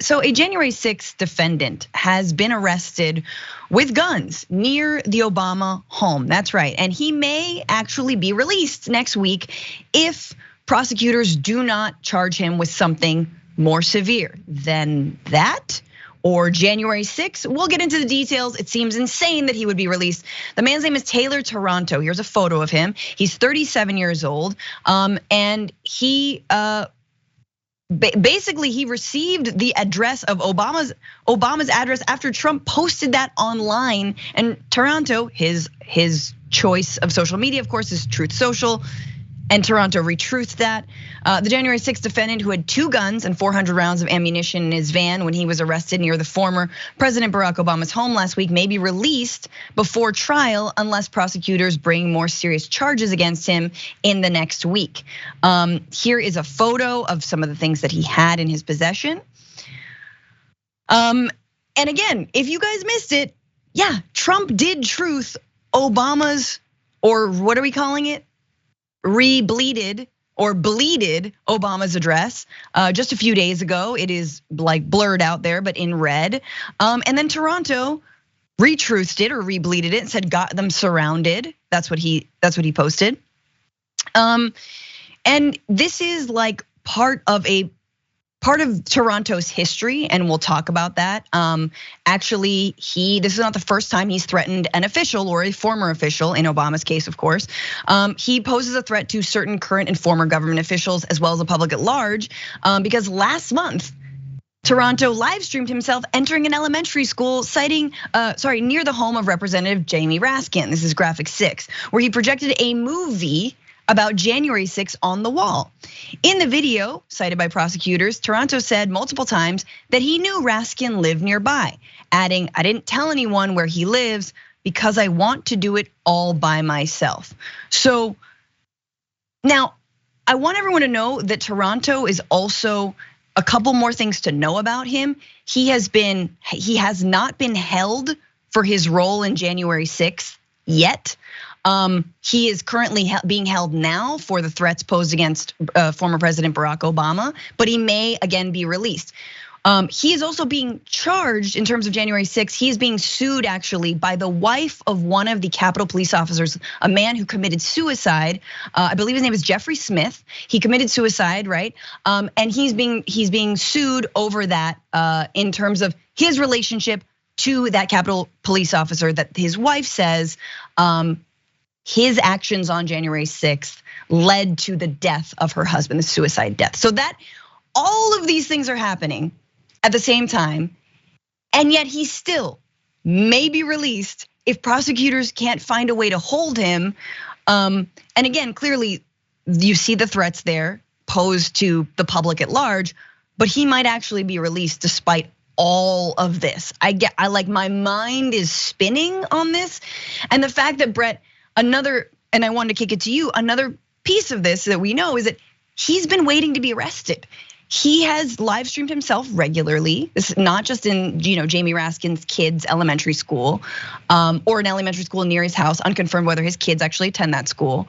So a January 6th defendant has been arrested with guns near the Obama home. That's right. And he may actually be released next week if prosecutors do not charge him with something more severe than that or January 6th. We'll get into the details. It seems insane that he would be released. The man's name is Taylor Taranto. Here's a photo of him. He's 37 years old. And he basically he received the address of Obama's address after Trump posted that online. And Taranto, his choice of social media, of course, is Truth Social. And Taranto retruths that. The January 6th defendant, who had 2 guns and 400 rounds of ammunition in his van when he was arrested near the former President Barack Obama's home last week, may be released before trial unless prosecutors bring more serious charges against him in the next week. Here is a photo of some of the things that he had in his possession. And again, if you guys missed it, yeah, Trump did truth Obama's, or what are we calling it? Rebleeded or bleeded Obama's address just a few days ago. It is like blurred out there, but in red. And then Taranto retruthed it or rebleeded it and said, "Got them surrounded." That's what he posted. And this is like part of Taranto's history, and we'll talk about that. Actually, this is not the first time he's threatened an official or a former official, in Obama's case, of course. He poses a threat to certain current and former government officials, as well as the public at large, because last month, Taranto live streamed himself entering an elementary school near the home of Representative Jamie Raskin. This is graphic 6, where he projected a movie about January 6th on the wall. In the video cited by prosecutors, Taranto said multiple times that he knew Raskin lived nearby, adding, "I didn't tell anyone where he lives because I want to do it all by myself." So now I want everyone to know that Taranto is also a couple more things to know about him. He has not been held for his role in January 6th yet. He is currently being held now for the threats posed against former President Barack Obama, but he may again be released. He is also being charged in terms of January 6th. He is being sued actually by the wife of one of the Capitol police officers, a man who committed suicide. I believe his name is Jeffrey Smith. He committed suicide, right? And he's being sued over that in terms of his relationship to that Capitol police officer that his wife says his actions on January 6th led to the death of her husband, the suicide death. So that all of these things are happening at the same time, and yet he still may be released if prosecutors can't find a way to hold him. And again, clearly you see the threats there posed to the public at large, but he might actually be released despite all of this. I like, my mind is spinning on this, and the fact that Brett, and I wanted to kick it to you, another piece of this that we know is that he's been waiting to be arrested. He has live streamed himself regularly. This is not just in Jamie Raskin's kids' elementary school, or an elementary school near his house, unconfirmed whether his kids actually attend that school.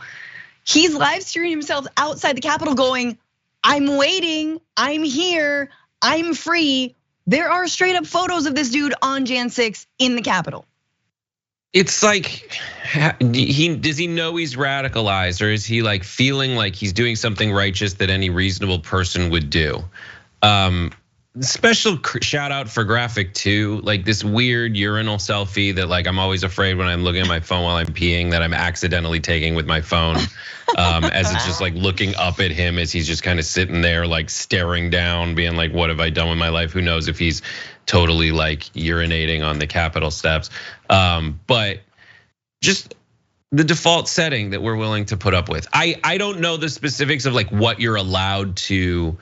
He's live streaming himself outside the Capitol going, "I'm waiting, I'm here, I'm free." There are straight up photos of this dude on Jan 6 in the Capitol. It's like, does he know he's radicalized, or is he like feeling like he's doing something righteous that any reasonable person would do? Special shout out for graphic 2, like this weird urinal selfie that like I'm always afraid when I'm looking at my phone while I'm peeing that I'm accidentally taking with my phone, as it's just like looking up at him as he's just kind of sitting there like staring down, being like, what have I done with my life? Who knows if he's totally like urinating on the Capitol steps. But just the default setting that we're willing to put up with. I don't know the specifics of like what you're allowed to,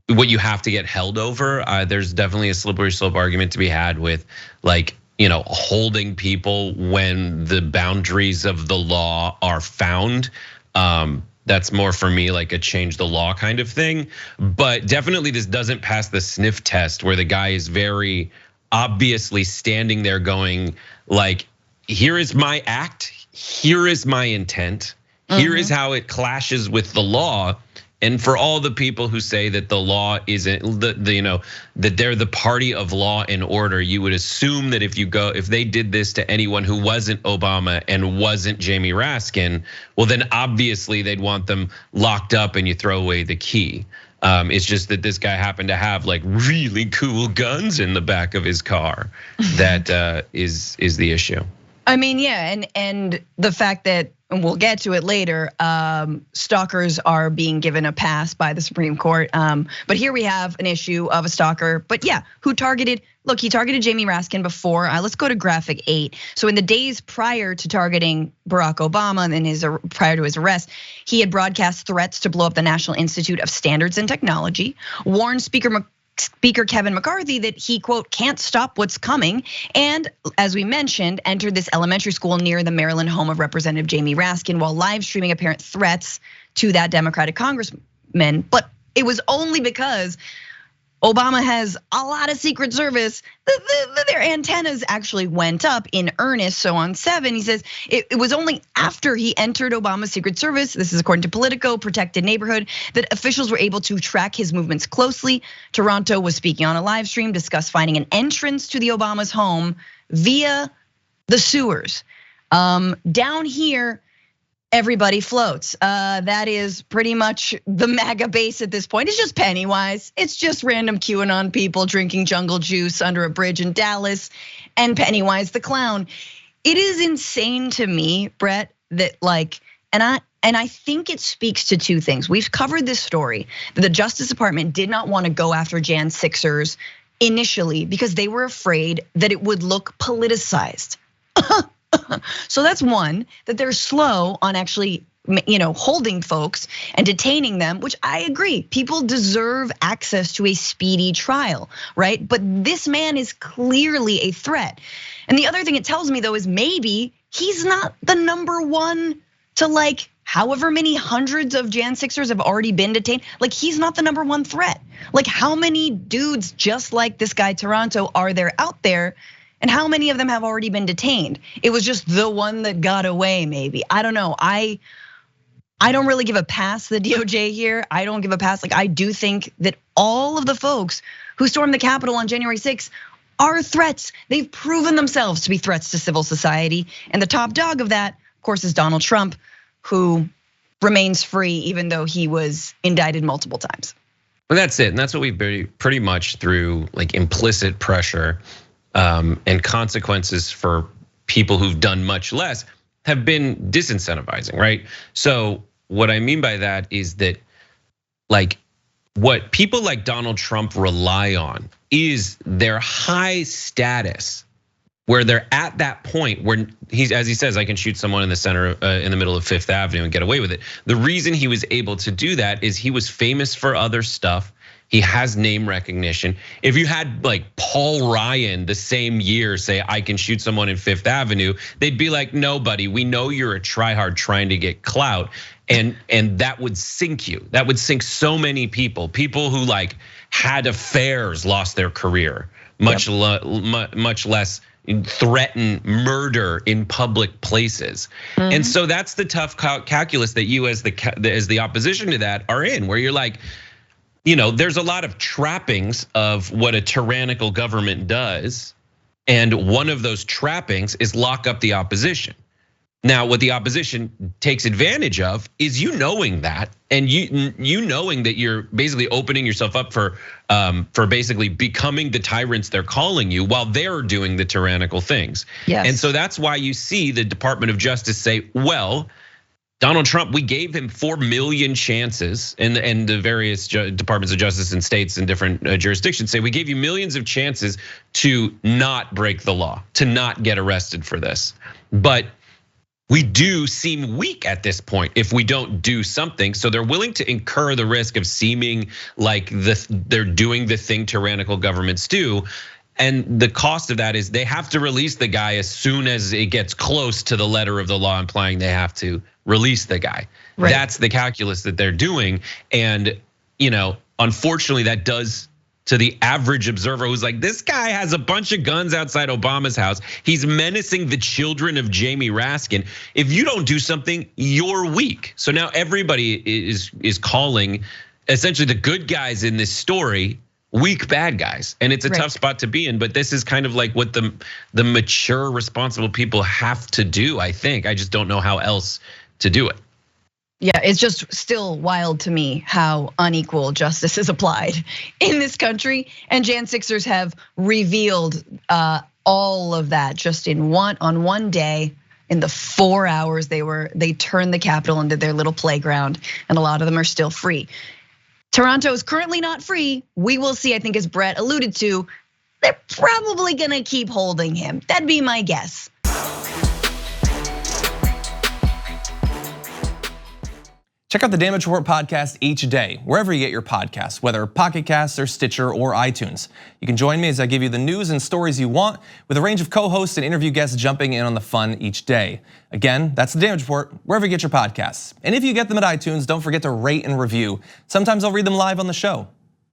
what you have to get held over. There's definitely a slippery slope argument to be had with like, holding people when the boundaries of the law are found. That's more for me like a change the law kind of thing. But definitely this doesn't pass the sniff test where the guy is very obviously standing there going like, here is my act, here is my intent, here is how it clashes with the law. And for all the people who say that the law isn't that they're the party of law and order, you would assume that if they did this to anyone who wasn't Obama and wasn't Jamie Raskin, well then obviously they'd want them locked up and you throw away the key. It's just that this guy happened to have like really cool guns in the back of his car. That is the issue. I mean, yeah, and the fact that, and we'll get to it later, stalkers are being given a pass by the Supreme Court. But here we have an issue of a stalker, but yeah, he targeted Jamie Raskin before. Let's go to graphic 8. So in the days prior to targeting Barack Obama and prior to his arrest, he had broadcast threats to blow up the National Institute of Standards and Technology, warned Speaker Kevin McCarthy that he, quote, can't stop what's coming. And as we mentioned, entered this elementary school near the Maryland home of Representative Jamie Raskin while live streaming apparent threats to that Democratic congressman. But it was only because Obama has a lot of Secret Service, their antennas actually went up in earnest. So on 7, he says it was only after he entered Obama's Secret Service, this is according to Politico, protected neighborhood, that officials were able to track his movements closely. Taranto was speaking on a live stream, discussed finding an entrance to the Obama's home via the sewers. Down here, everybody floats. That is pretty much the MAGA base at this point. It's just Pennywise. It's just random QAnon people drinking jungle juice under a bridge in Dallas, and Pennywise the clown. It is insane to me, Brett, that like, and I think it speaks to 2 things. We've covered this story that the Justice Department did not want to go after Jan 6ers initially because they were afraid that it would look politicized. So that's one, that they're slow on actually, holding folks and detaining them, which I agree. People deserve access to a speedy trial, right? But this man is clearly a threat. And the other thing it tells me though is maybe he's not the number one to like however many hundreds of Jan 6ers have already been detained. Like he's not the number one threat. Like how many dudes just like this guy Taranto are there out there? And how many of them have already been detained? It was just the one that got away, maybe. I don't know. I don't really give a pass to the DOJ here. I don't give a pass. Like I do think that all of the folks who stormed the Capitol on January 6th are threats. They've proven themselves to be threats to civil society. And the top dog of that, of course, is Donald Trump, who remains free even though he was indicted multiple times. Well, that's it. And that's what we've been pretty much through like implicit pressure. And consequences for people who've done much less have been disincentivizing, right? So what I mean by that is that like what people like Donald Trump rely on is their high status, where they're at that point where he's, as he says, I can shoot someone in the center, in the middle of 5th Avenue and get away with it. The reason he was able to do that is he was famous for other stuff. He has name recognition. If you had like Paul Ryan the same year say, I can shoot someone in 5th Avenue, they'd be like, no, buddy, we know you're a tryhard trying to get clout. And that would sink you. That would sink so many people. People who like had affairs lost their career, much less threaten murder in public places. And so that's the tough calculus that you as the opposition to that are in, where you're like, there's a lot of trappings of what a tyrannical government does. And one of those trappings is lock up the opposition. Now, what the opposition takes advantage of is you knowing that, and you knowing that you're basically opening yourself up for basically becoming the tyrants they're calling you while they're doing the tyrannical things. Yes. And so that's why you see the Department of Justice say, well, Donald Trump, we gave him 4 million chances, and the various departments of justice in states and different jurisdictions say we gave you millions of chances to not break the law, to not get arrested for this. But we do seem weak at this point if we don't do something. So they're willing to incur the risk of seeming like they're doing the thing tyrannical governments do. And the cost of that is they have to release the guy as soon as it gets close to the letter of the law implying they have to release the guy. Right. That's the calculus that they're doing. And unfortunately that does to the average observer who's like, this guy has a bunch of guns outside Obama's house. He's menacing the children of Jamie Raskin. If you don't do something, you're weak. So now everybody is calling essentially the good guys in this story weak bad guys. And it's a tough spot to be in, but this is kind of like what the mature, responsible people have to do, I think. I just don't know how else to do it. Yeah, it's just still wild to me how unequal justice is applied in this country. And Jan Sixers have revealed all of that just on one day. In the 4 hours they turned the Capitol into their little playground, and a lot of them are still free. Taranto is currently not free. We will see, I think as Brett alluded to, they're probably gonna keep holding him. That'd be my guess. Check out the Damage Report podcast each day, wherever you get your podcasts, whether Pocket Casts or Stitcher or iTunes. You can join me as I give you the news and stories you want, with a range of co-hosts and interview guests jumping in on the fun each day. Again, that's the Damage Report, wherever you get your podcasts. And if you get them at iTunes, don't forget to rate and review. Sometimes I'll read them live on the show.